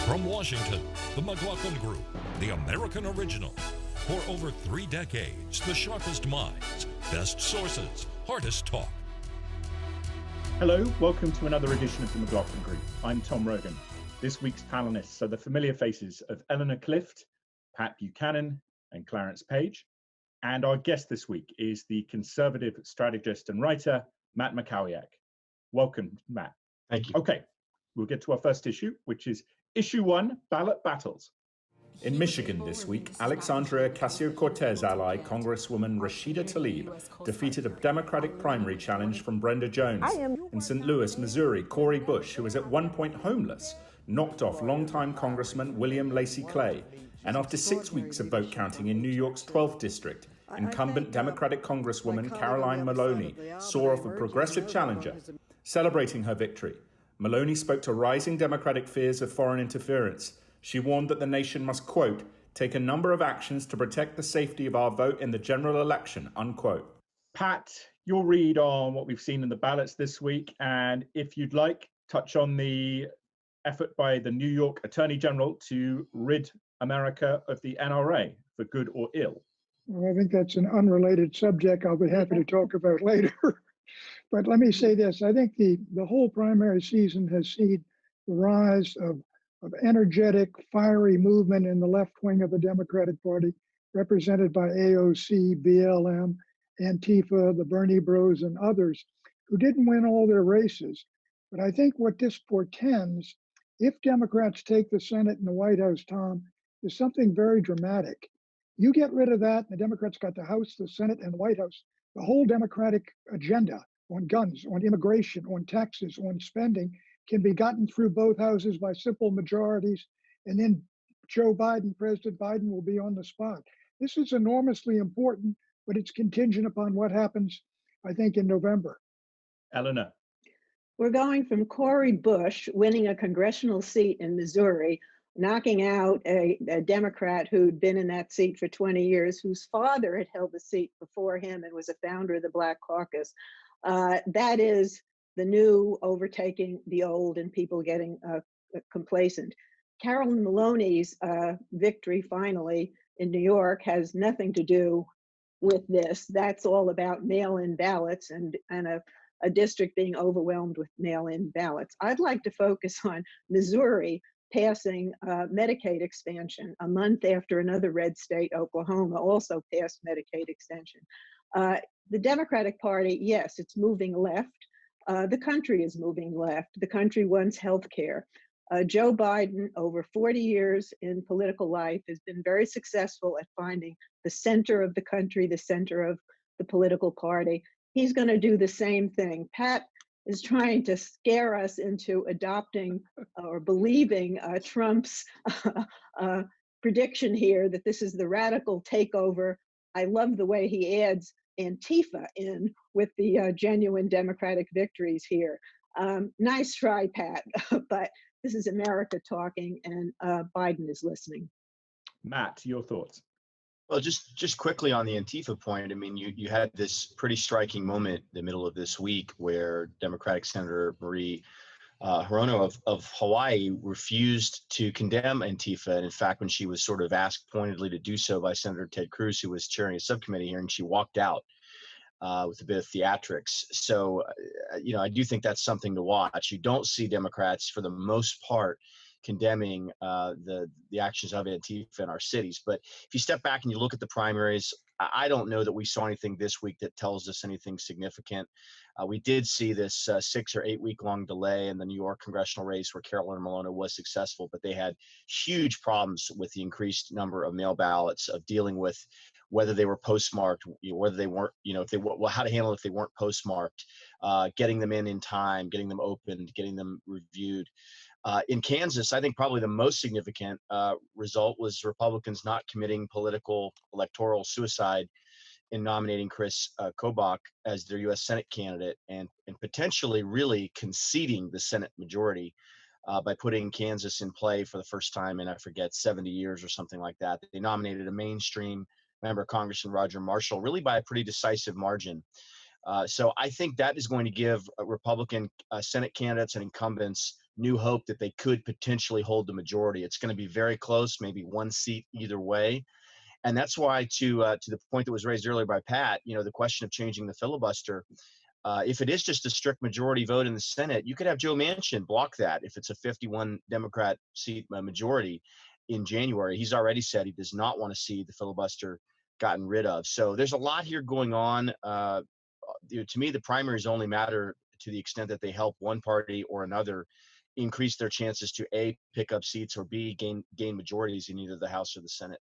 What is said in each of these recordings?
From Washington, the McLaughlin Group, the American original. For over 3 decades, the sharpest minds, best sources, hardest talk. Hello, welcome to another edition of the McLaughlin Group. I'm Tom Rogan. This week's panelists are the familiar faces of Eleanor Clift, Pat Buchanan, and Clarence Page. And our guest this week is the conservative strategist and writer, Matt Mackowiak. Welcome, Matt. Thank you. Okay, we'll get to our first issue, which is Issue 1, Ballot Battles. In Michigan this week, Alexandria Ocasio-Cortez ally Congresswoman Rashida Tlaib defeated a Democratic primary challenge from Brenda Jones. In St. Louis, Missouri, Cori Bush, who was at one point homeless, knocked off longtime Congressman William Lacey Clay. And after 6 weeks of vote counting in New York's 12th district, incumbent Democratic Congresswoman Caroline Maloney saw off a progressive challenger. Celebrating her victory, Maloney spoke to rising Democratic fears of foreign interference. She warned that the nation must, quote, take a number of actions to protect the safety of our vote in the general election, unquote. Pat, your read on what we've seen in the ballots this week, and if you'd like, touch on the effort by the New York Attorney General to rid America of the NRA, for good or ill. Well, I think that's an unrelated subject I'll be happy to talk about later. But let me say this. I think the whole primary season has seen the rise of energetic, fiery movement in the left wing of the Democratic Party, represented by AOC, BLM, Antifa, the Bernie Bros, and others, who didn't win all their races. But I think what this portends, if Democrats take the Senate and the White House, Tom, is something very dramatic. You get rid of that, and the Democrats got the House, the Senate, and the White House. The whole Democratic agenda on guns, on immigration, on taxes, on spending can be gotten through both houses by simple majorities. And then President Biden will be on the spot. This is enormously important, but it's contingent upon what happens, I think, in November. Eleanor. We're going from Cori Bush winning a congressional seat in Missouri, knocking out a Democrat who'd been in that seat for 20 years, whose father had held the seat before him and was a founder of the Black Caucus. That is the new overtaking the old and people getting complacent. Carolyn Maloney's victory finally in New York has nothing to do with this. That's all about mail-in ballots and a district being overwhelmed with mail-in ballots. I'd like to focus on Missouri passing Medicaid expansion a month after another red state, Oklahoma, also passed Medicaid extension. The Democratic Party, yes, it's moving left. The country is moving left. The country wants health care. Joe Biden, over 40 years in political life, has been very successful at finding the center of the country, the center of the political party. He's going to do the same thing. Pat is trying to scare us into adopting or believing Trump's prediction here that this is the radical takeover. I love the way he adds Antifa in with the genuine Democratic victories here. Nice try, Pat, but this is America talking and Biden is listening. Matt, your thoughts? Well, just quickly on the Antifa point, I mean, you had this pretty striking moment in the middle of this week where Democratic Senator Marie Hirono of Hawaii refused to condemn Antifa. And in fact, when she was sort of asked pointedly to do so by Senator Ted Cruz, who was chairing a subcommittee hearing, she walked out with a bit of theatrics. So, I do think that's something to watch. You don't see Democrats, for the most part, condemning the actions of Antifa in our cities. But if you step back and you look at the primaries, I don't know that we saw anything this week that tells us anything significant. We did see this 6 or 8 week long delay in the New York congressional race where Carolyn Maloney was successful, but they had huge problems with the increased number of mail ballots, of dealing with whether they were postmarked, whether they weren't, how to handle it if they weren't postmarked, getting them in time, getting them opened, getting them reviewed. In Kansas, I think probably the most significant result was Republicans not committing political electoral suicide in nominating Chris Kobach as their U.S. Senate candidate and potentially really conceding the Senate majority by putting Kansas in play for the first time in, I forget, 70 years or something like that. They nominated a mainstream member, Congressman Roger Marshall, really by a pretty decisive margin. So I think that is going to give Republican Senate candidates and incumbents new hope that they could potentially hold the majority. It's going to be very close, maybe one seat either way. And that's why, to the point that was raised earlier by Pat, the question of changing the filibuster, if it is just a strict majority vote in the Senate, you could have Joe Manchin block that if it's a 51 Democrat seat majority in January. He's already said he does not want to see the filibuster gotten rid of. So there's a lot here going on. To me, the primaries only matter to the extent that they help one party or another increase their chances to A, pick up seats, or B, gain majorities in either the House or the Senate.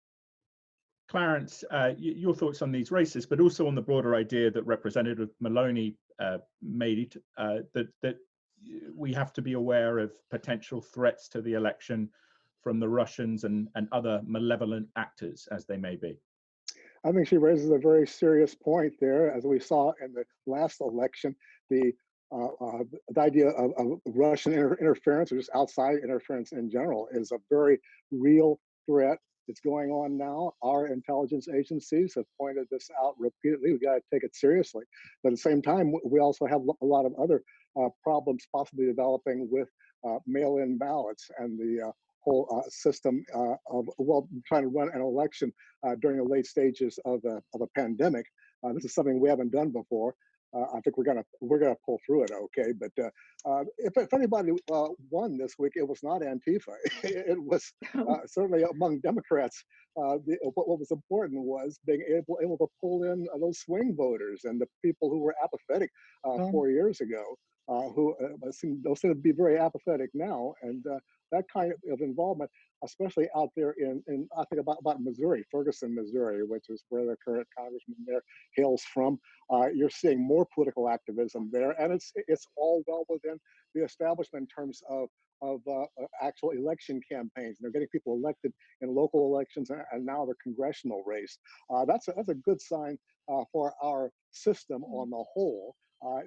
Clarence, your thoughts on these races, but also on the broader idea that Representative Maloney made, that we have to be aware of potential threats to the election from the Russians and other malevolent actors, as they may be. I think she raises a very serious point there. As we saw in the last election, the idea of Russian interference, or just outside interference in general, is a very real threat. It's going on now. Our intelligence agencies have pointed this out repeatedly. We got to take it seriously. But at the same time, we also have a lot of other problems possibly developing with mail-in ballots and the whole system of trying to run an election during the late stages of a pandemic. This is something we haven't done before. I think we're gonna pull through it, okay? But if anybody won this week, it was not Antifa. It was certainly among Democrats. What was important was being able to pull in those swing voters and the people who were apathetic 4 years ago, who seem to be very apathetic now, and that kind of involvement, especially out there in I think about Missouri, Ferguson, Missouri, which is where the current congressman there hails from. You're seeing more political activism there, and it's all well within the establishment in terms of actual election campaigns. They're getting people elected in local elections and now the congressional race. That's a good sign for our system on the whole,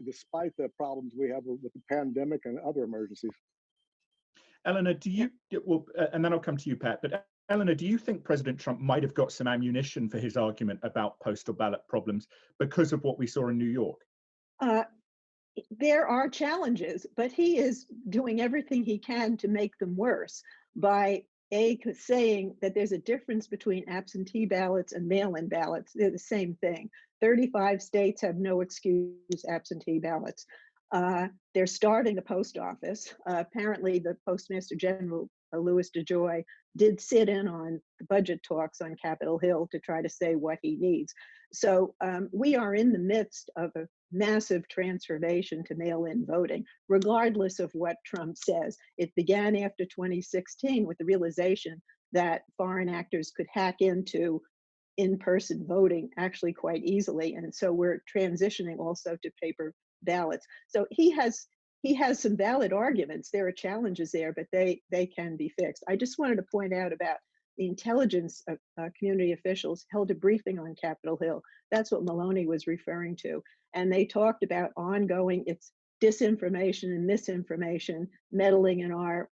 despite the problems we have with the pandemic and other emergencies. Eleanor, and then I'll come to you, Pat, but Eleanor, do you think President Trump might have got some ammunition for his argument about postal ballot problems because of what we saw in New York? There are challenges, but he is doing everything he can to make them worse by saying that there's a difference between absentee ballots and mail-in ballots. They're the same thing. 35 states have no excuse absentee ballots. They're starting the post office. Apparently, the Postmaster General, Louis DeJoy, did sit in on the budget talks on Capitol Hill to try to say what he needs. So we are in the midst of a massive transformation to mail-in voting, regardless of what Trump says. It began after 2016 with the realization that foreign actors could hack into in-person voting actually quite easily. And so we're transitioning also to paper ballots. So he has some valid arguments. There are challenges there, but they can be fixed. I just wanted to point out about the intelligence of community officials held a briefing on Capitol Hill. That's what Maloney was referring to. And they talked about ongoing disinformation and misinformation meddling in our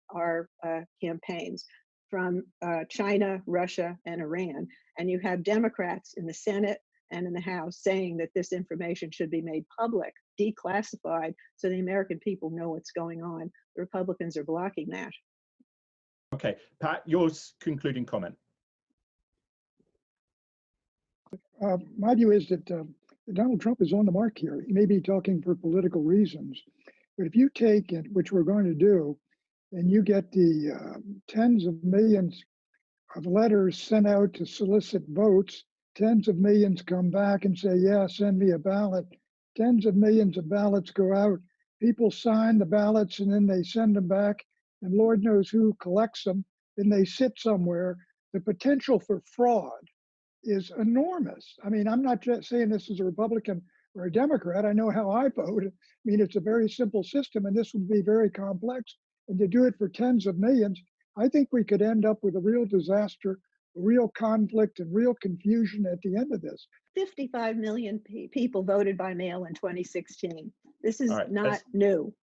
campaigns from China, Russia, and Iran. And you have Democrats in the Senate and in the House saying that this information should be made public, declassified, so the American people know what's going on. The Republicans are blocking that. Okay, Pat, yours concluding comment. My view is that Donald Trump is on the mark here. He may be talking for political reasons, but if you take it, which we're going to do, and you get the tens of millions of letters sent out to solicit votes, tens of millions come back and say, yeah, send me a ballot. Tens of millions of ballots go out. People sign the ballots and then they send them back, and Lord knows who collects them, and they sit somewhere. The potential for fraud is enormous. I mean, I'm not just saying this as a Republican or a Democrat. I know how I vote. I mean, it's a very simple system, and this would be very complex. And to do it for tens of millions, I think we could end up with a real disaster, real conflict, and real confusion at the end of this. 55 million people voted by mail in 2016. This is right, not new.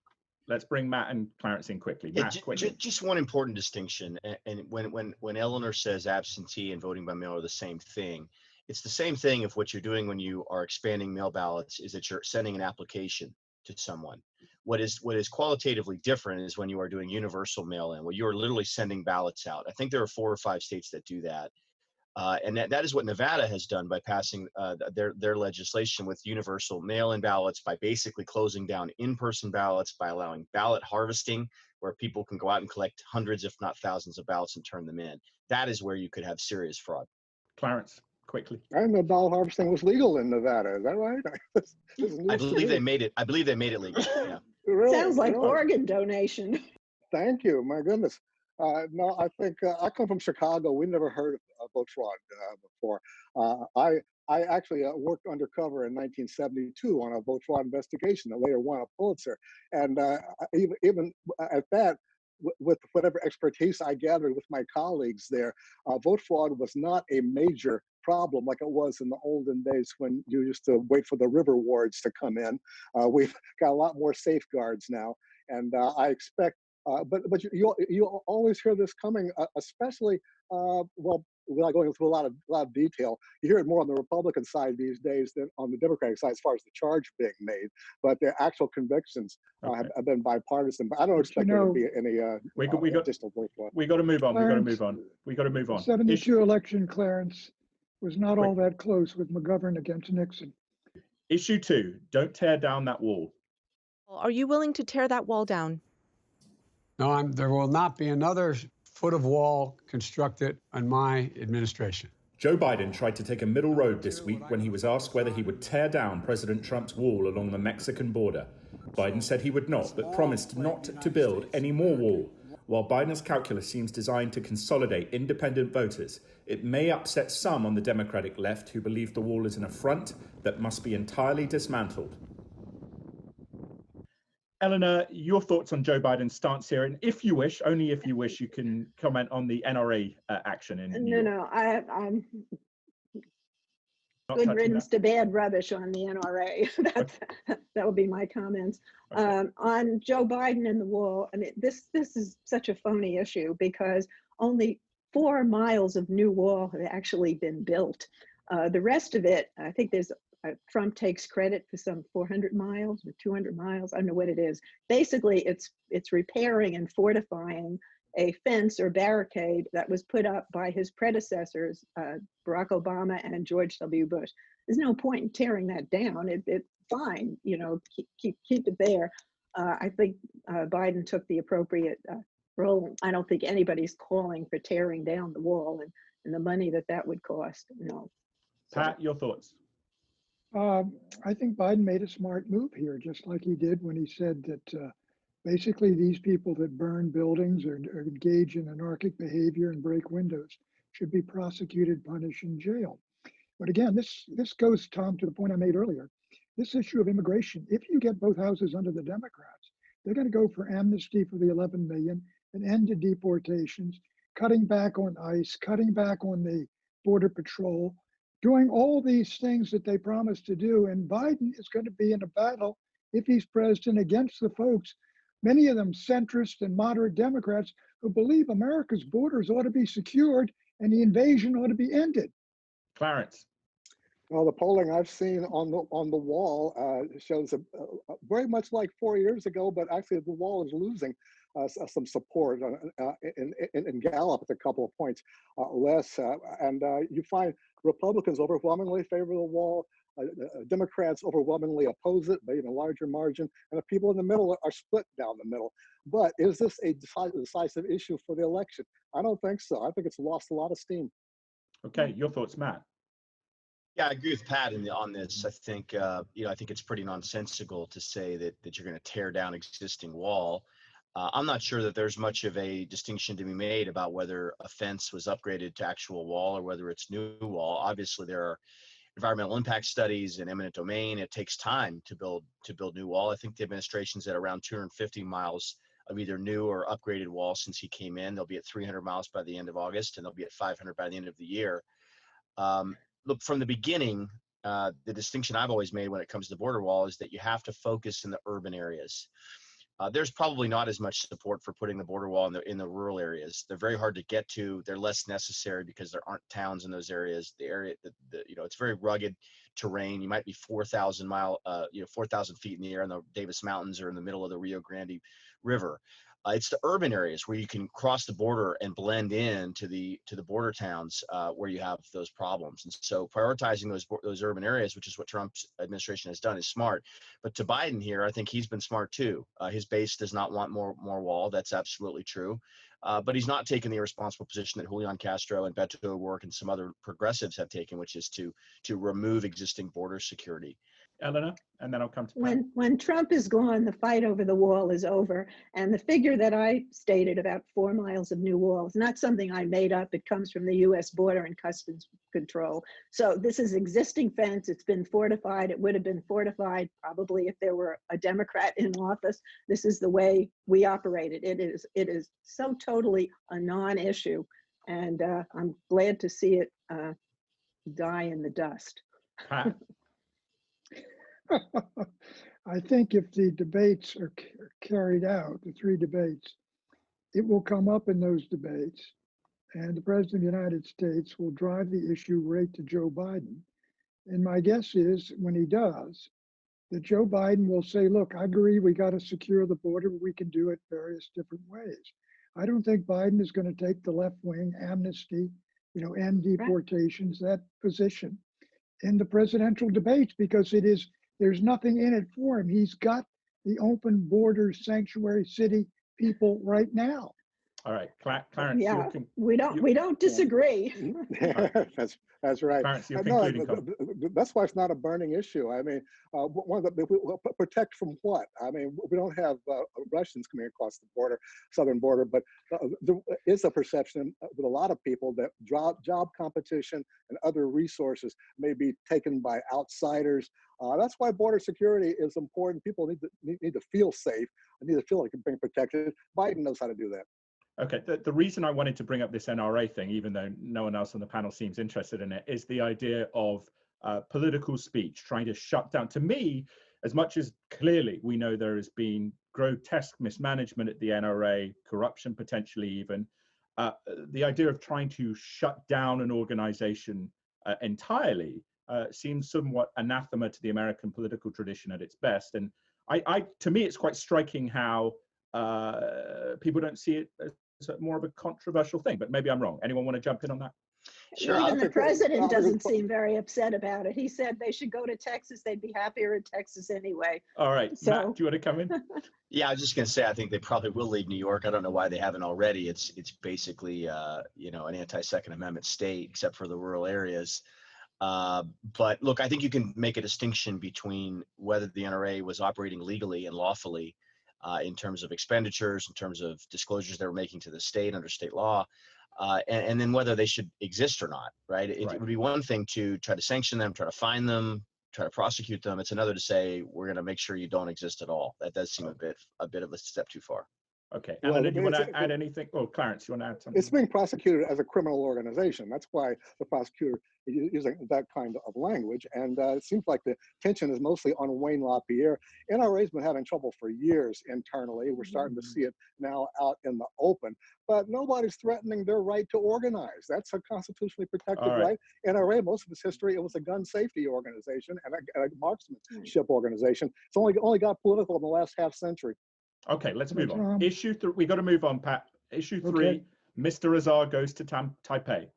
Let's bring Matt and Clarence in quickly. Matt, quickly. Just one important distinction. And when Eleanor says absentee and voting by mail are the same thing, it's the same thing if what you're doing when you are expanding mail ballots is that you're sending an application to someone. What is qualitatively different is when you are doing universal mail-in, where you are literally sending ballots out. I think there are 4 or 5 states that do that. And that is what Nevada has done by passing their legislation with universal mail-in ballots, by basically closing down in-person ballots, by allowing ballot harvesting, where people can go out and collect hundreds, if not thousands, of ballots and turn them in. That is where you could have serious fraud. Clarence, quickly. I didn't know ballot harvesting was legal in Nevada. Is that right? I believe they made it. I believe they made it legal. Yeah. Really? Sounds like Really? organ donation. Thank you. My goodness. No, I think I come from Chicago. We never heard of vote fraud before. I actually worked undercover in 1972 on a vote fraud investigation that later won a Pulitzer. And even at that, with whatever expertise I gathered with my colleagues there, vote fraud was not a major problem like it was in the olden days when you used to wait for the river wards to come in. We've got a lot more safeguards now, and I expect. But you always hear this coming, especially well, without going through a lot of detail. You hear it more on the Republican side these days than on the Democratic side, as far as the charge being made. But the actual convictions have been bipartisan. But I don't expect there to be any additional vote fraud. We got to move on. Clarence, we got to move on. The 72 election, Clarence, was not all that close with McGovern against Nixon. Issue 2, don't tear down that wall. Are you willing to tear that wall down? No, there will not be another foot of wall constructed in my administration. Joe Biden tried to take a middle road this week when he was asked whether he would tear down President Trump's wall along the Mexican border. Biden said he would not, but promised not to build any more wall. While Biden's calculus seems designed to consolidate independent voters, it may upset some on the Democratic left who believe the wall is an affront that must be entirely dismantled. Eleanor, your thoughts on Joe Biden's stance here, and if you wish, only if you wish, you can comment on the NRA action in New York. No, I'm good riddance to bad rubbish on the NRA. That would be my comments. Okay. On Joe Biden and the wall, I mean, this is such a phony issue because only 4 miles of new wall have actually been built. The rest of it, I think Trump takes credit for some 400 miles or 200 miles. I don't know what it is. Basically, it's repairing and fortifying a fence or barricade that was put up by his predecessors, Barack Obama and George W. Bush. There's no point in tearing that down. It's fine, keep it there. I think Biden took the appropriate role. I don't think anybody's calling for tearing down the wall and the money that would cost. No. Pat, your thoughts? I think Biden made a smart move here, just like he did when he said that basically these people that burn buildings or engage in anarchic behavior and break windows should be prosecuted, punished, and jailed. But again, this goes, Tom, to the point I made earlier. This issue of immigration, if you get both houses under the Democrats, they're going to go for amnesty for the 11 million, an end to deportations, cutting back on ICE, cutting back on the Border Patrol, doing all these things that they promised to do. And Biden is going to be in a battle, if he's president, against the folks, many of them centrist and moderate Democrats, who believe America's borders ought to be secured and the invasion ought to be ended. Clarence. Well, the polling I've seen on the wall shows very much like 4 years ago, but actually the wall is losing some support in Gallup at a couple of points less. And you find Republicans overwhelmingly favor the wall. Democrats overwhelmingly oppose it by even a larger margin, and the people in the middle are split down the middle. But is this a decisive issue for the election? I don't think so. I think it's lost a lot of steam. Okay, your thoughts, Matt? Yeah, I agree with Pat on this. I think I think it's pretty nonsensical to say that you're going to tear down existing wall. I'm not sure that there's much of a distinction to be made about whether a fence was upgraded to actual wall or whether it's new wall. Obviously, there are environmental impact studies and eminent domain. It takes time to build new wall. I think the administration's at around 250 miles of either new or upgraded wall since he came in. They'll be at 300 miles by the end of August, and they'll be at 500 by the end of the year. Look, from the beginning, the distinction I've always made when it comes to border wall is that you have to focus in the urban areas. There's probably not as much support for putting the border wall in the rural areas. They're very hard to get to. They're less necessary because there aren't towns in those areas. The area, it's very rugged. terrain. You might be 4,000 feet in the air in the Davis Mountains or in the middle of the Rio Grande River. It's the urban areas where you can cross the border and blend in to the border towns where you have those problems. And so prioritizing those urban areas, which is what Trump's administration has done, is smart. But to Biden here, I think he's been smart too. His base does not want more wall. That's absolutely true. But he's not taken the irresponsible position that Julian Castro and Beto O'Rourke and some other progressives have taken, which is to remove existing border security. Eleanor, and then I'll come to Pat. When Trump is gone, the fight over the wall is over. And the figure that I stated, about 4 miles of new walls, not something I made up. It comes from the U.S. Border and Customs Control. So this is existing fence. It's been fortified. It would have been fortified probably if there were a Democrat in office. This is the way we operate it. It is so totally a non-issue. And I'm glad to see it die in the dust. Pat. I think if the debates are carried out, the 3 debates, it will come up in those debates, and the President of the United States will drive the issue right to Joe Biden. And my guess is when he does, that Joe Biden will say, look, I agree, we got to secure the border, but we can do it various different ways. I don't think Biden is going to take the left-wing amnesty, end deportations, that position in the presidential debates, because there's nothing in it for him. He's got the open border sanctuary city people right now. All right, Clarence. Yeah, we don't disagree. That's right. Clarence, your No, concluding comment. that's why it's not a burning issue. I mean, protect from what? I mean, we don't have Russians coming across the border, southern border, but there is a perception with a lot of people that job competition and other resources may be taken by outsiders. That's why border security is important. People need to feel safe. Need to feel like they're being protected. Biden knows how to do that. Okay, the reason I wanted to bring up this NRA thing, even though no one else on the panel seems interested in it, is the idea of political speech, trying to shut down. To me, as much as clearly we know there has been grotesque mismanagement at the NRA, corruption potentially even, the idea of trying to shut down an organization entirely seems somewhat anathema to the American political tradition at its best. And to me, it's quite striking how people don't see it as more of a controversial thing, but maybe I'm wrong. Anyone want to jump in on that? Sure. Even the president doesn't seem very upset about it. He said they should go to Texas. They'd be happier in Texas anyway. All right, So, Matt, do you want to come in? Yeah, I was just going to say, I think they probably will leave New York. I don't know why they haven't already. It's basically, an anti-Second Amendment state, except for the rural areas. But look, I think you can make a distinction between whether the NRA was operating legally and lawfully in terms of expenditures, in terms of disclosures they were making to the state under state law, and then whether they should exist or not, right? It would be one thing to try to sanction them, try to fine them, try to prosecute them. It's another to say, we're going to make sure you don't exist at all. That does seem a bit of a step too far. Okay, Eleanor, do you want to add anything? Oh, Clarence, you want to add something? It's being prosecuted as a criminal organization. That's why the prosecutor is using that kind of language. And it seems like the tension is mostly on Wayne LaPierre. NRA's been having trouble for years internally. We're starting to see it now out in the open. But nobody's threatening their right to organize. That's a constitutionally protected right. NRA, most of its history, it was a gun safety organization and a marksmanship organization. It's only got political in the last half century. Okay, let's move on. Issue 3, we got to move on, Pat. Issue 3, Mr. Azar goes to Taipei.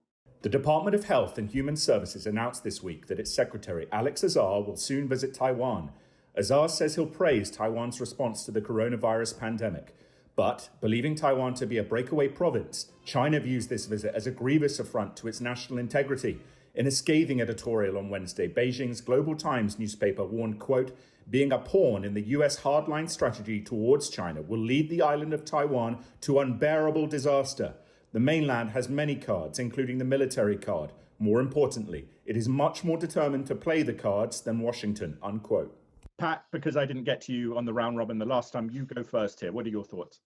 The Department of Health and Human Services announced this week that its secretary, Alex Azar, will soon visit Taiwan. Azar says he'll praise Taiwan's response to the coronavirus pandemic. But, believing Taiwan to be a breakaway province, China views this visit as a grievous affront to its national integrity. In a scathing editorial on Wednesday, Beijing's Global Times newspaper warned, quote, being a pawn in the US hardline strategy towards China will lead the island of Taiwan to unbearable disaster. The mainland has many cards, including the military card. More importantly, it is much more determined to play the cards than Washington, unquote. Pat, because I didn't get to you on the round robin the last time, you go first here. What are your thoughts?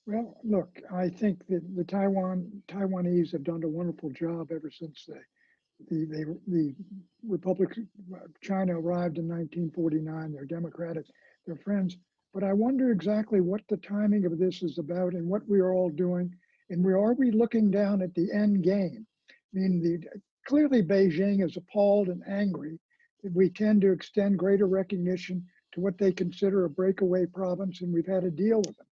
Well, look, I think that the Taiwanese have done a wonderful job ever since the Republic of China arrived in 1949. They're democratic, they're friends. But I wonder exactly what the timing of this is about and what we are all doing. And are we looking down at the end game? I mean, Clearly, Beijing is appalled and angry that we tend to extend greater recognition to what they consider a breakaway province, and we've had to deal with them.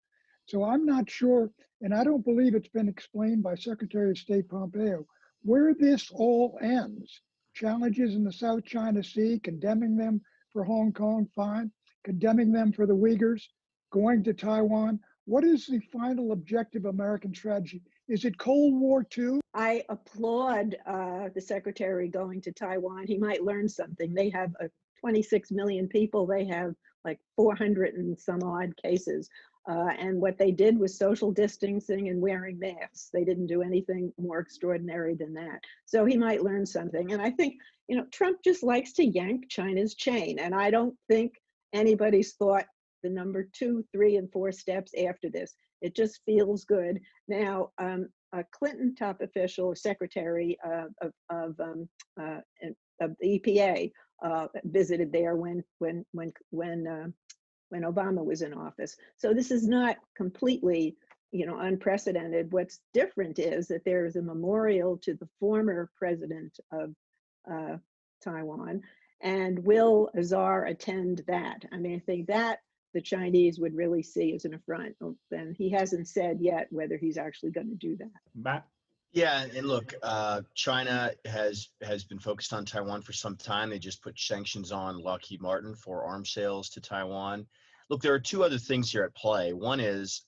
So I'm not sure, and I don't believe it's been explained by Secretary of State Pompeo, where this all ends. Challenges in the South China Sea, condemning them for Hong Kong, fine. Condemning them for the Uyghurs, going to Taiwan. What is the final objective American strategy? Is it Cold War II? I applaud the secretary going to Taiwan. He might learn something. They have 26 million people. They have like 400 and some odd cases. And what they did was social distancing and wearing masks. They didn't do anything more extraordinary than that. So he might learn something. And I think, Trump just likes to yank China's chain. And I don't think anybody's thought the number 2, 3, and 4 steps after this. It just feels good. Now, a Clinton top official, or secretary of the EPA, visited there when Obama was in office. So this is not completely, unprecedented. What's different is that there is a memorial to the former president of Taiwan. And will Azar attend that? I mean, I think that the Chinese would really see as an affront. And he hasn't said yet whether he's actually going to do that. Matt? Yeah, and look, China has been focused on Taiwan for some time. They just put sanctions on Lockheed Martin for arms sales to Taiwan. Look, there are two other things here at play. One is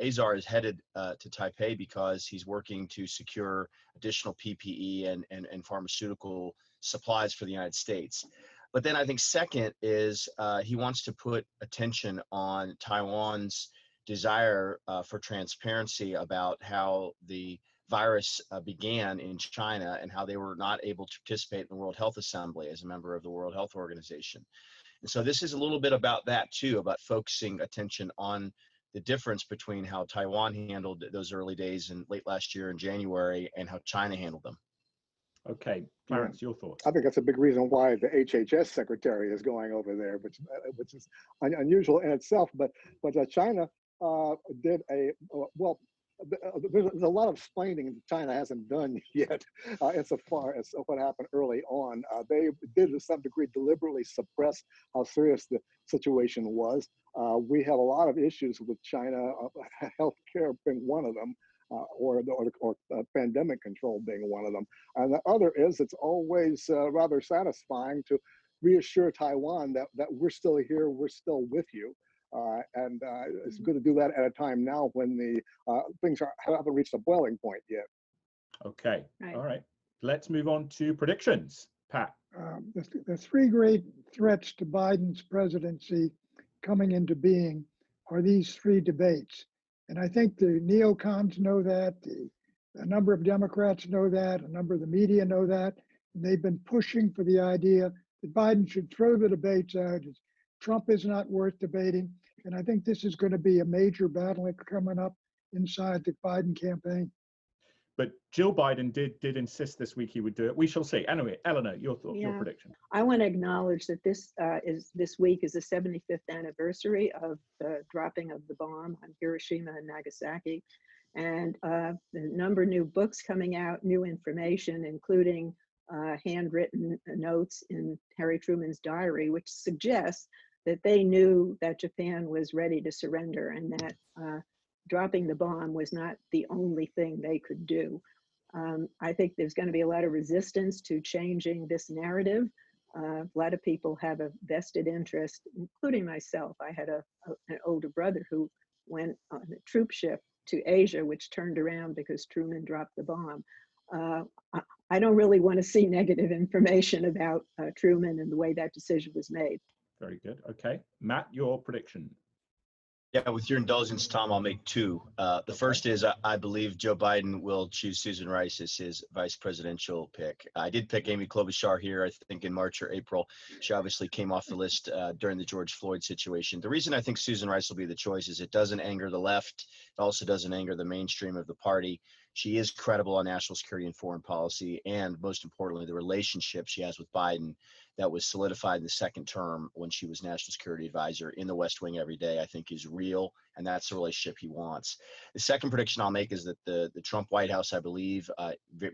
Azar is headed to Taipei because he's working to secure additional PPE and pharmaceutical supplies for the United States. But then I think second is he wants to put attention on Taiwan's desire for transparency about how the virus began in China and how they were not able to participate in the World Health Assembly as a member of the World Health Organization. And so this is a little bit about that too, about focusing attention on the difference between how Taiwan handled those early days in late last year in January and how China handled them. Okay, Clarence, your thoughts? I think that's a big reason why the HHS secretary is going over there, which is unusual in itself. But China did there's a lot of explaining that China hasn't done yet insofar as what happened early on. They did to some degree deliberately suppress how serious the situation was. We have a lot of issues with China, healthcare being one of them. Or pandemic control being one of them. And the other is it's always rather satisfying to reassure Taiwan that we're still here, we're still with you. And it's good to do that at a time now when the things haven't reached a boiling point yet. Okay, all right. Let's move on to predictions. Pat? The 3 great threats to Biden's presidency coming into being are these 3 debates. And I think the neocons know that, a number of Democrats know that, a number of the media know that, and they've been pushing for the idea that Biden should throw the debates out. Trump is not worth debating, and I think this is going to be a major battle coming up inside the Biden campaign. But Jill Biden did insist this week he would do it. We shall see. Anyway, Eleanor, your thought, your prediction. I want to acknowledge that this week is the 75th anniversary of the dropping of the bomb on Hiroshima and Nagasaki, and the number of new books coming out, new information, including handwritten notes in Harry Truman's diary, which suggests that they knew that Japan was ready to surrender and that dropping the bomb was not the only thing they could do. I think there's going to be a lot of resistance to changing this narrative. A lot of people have a vested interest, including myself. I had an older brother who went on a troop ship to Asia, which turned around because Truman dropped the bomb. I don't really want to see negative information about Truman and the way that decision was made. Very good. Okay. Matt, your prediction. Yeah, with your indulgence, Tom, I'll make 2. The first is I believe Joe Biden will choose Susan Rice as his vice presidential pick. I did pick Amy Klobuchar here, I think in March or April. She obviously came off the list during the George Floyd situation. The reason I think Susan Rice will be the choice is it doesn't anger the left. It also doesn't anger the mainstream of the party. She is credible on national security and foreign policy, and most importantly, the relationship she has with Biden that was solidified in the second term when she was national security advisor in the West Wing every day, I think is real, and that's the relationship he wants. The second prediction I'll make is that the Trump White House, I believe,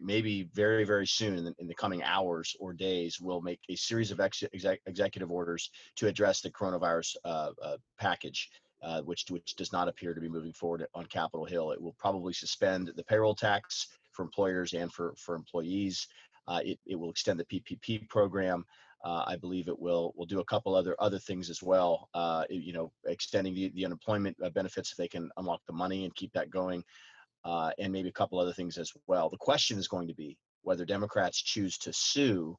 maybe very, very soon in the coming hours or days, will make a series of executive orders to address the coronavirus package. Which does not appear to be moving forward on Capitol Hill. It will probably suspend the payroll tax for employers and for employees. It will extend the PPP program. I believe it will do a couple other things as well. Extending the unemployment benefits if they can unlock the money and keep that going, and maybe a couple other things as well. The question is going to be whether Democrats choose to sue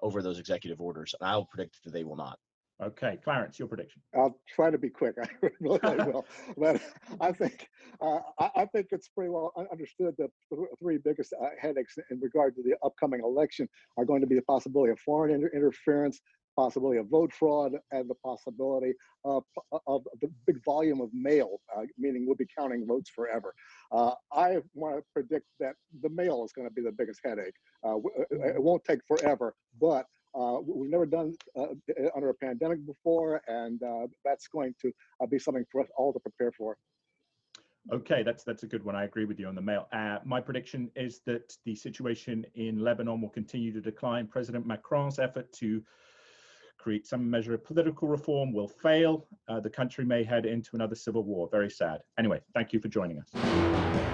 over those executive orders. And I will predict that they will not. Okay, Clarence, your prediction. I'll try to be quick. I really will, but I think it's pretty well understood that the three biggest headaches in regard to the upcoming election are going to be the possibility of foreign interference, possibility of vote fraud, and the possibility of the big volume of mail, meaning we'll be counting votes forever. I want to predict that the mail is going to be the biggest headache. It won't take forever, but we've never done under a pandemic before, and that's going to be something for us all to prepare for. Okay, that's a good one. I agree with you on the mail. My prediction is that the situation in Lebanon will continue to decline. President Macron's effort to create some measure of political reform will fail. The country may head into another civil war. Very sad. Anyway, thank you for joining us.